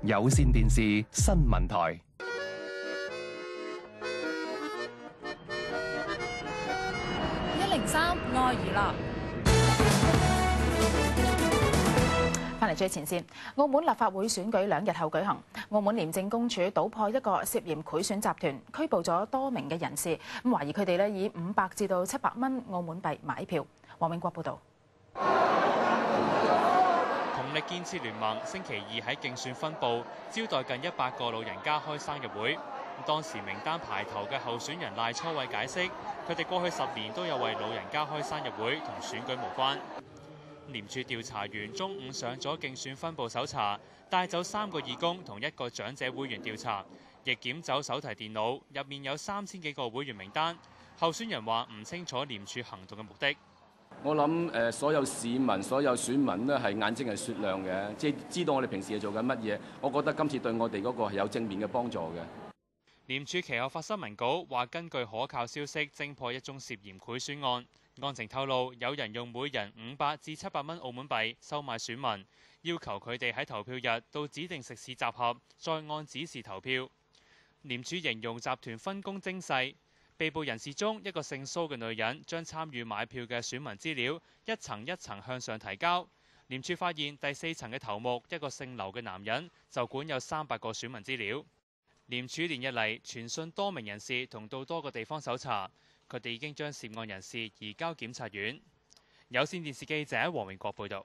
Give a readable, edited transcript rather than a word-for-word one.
有線電視新聞台。103愛娛樂。翻嚟最前線，澳門立法會選舉2日後舉行。澳門廉政公署搗破一個涉嫌賄選集團，拘捕咗多名嘅人士，咁懷疑佢哋以500至到700蚊澳門幣買票。黃永國報導。同力建設聯盟星期2喺競選分部招待近100個老人家開生日會。當時名單排頭嘅候選人賴初偉解釋，佢哋過去10年都有為老人家開生日會，同選舉無關。廉署調查員中午上咗競選分部搜查，帶走3個義工同1個長者會員調查，亦檢走手提電腦，入面有3000幾個會員名單。候選人話唔清楚廉署行動嘅目的。我諗所有市民、所有選民呢係眼睛係雪亮嘅，即係知道我哋平時係做緊乜嘢。我覺得今次對我哋嗰個係有正面嘅幫助嘅。廉署其後發新聞稿話，根據可靠消息偵破一宗涉嫌賄選案。案情透露，有人用每人500至700蚊澳門幣收買選民，要求佢哋喺投票日到指定食肆集合，再按指示投票。廉署形容集團分工精細。被捕人士中，一個姓蘇嘅女人將參與買票嘅選民資料一層一層向上提交。廉署發現第4層嘅頭目，一個姓劉嘅男人就管有300個選民資料。廉署連日嚟傳訊多名人士同到多個地方搜查，佢哋已經將涉案人士移交檢察院。有線電視記者黃永國報導。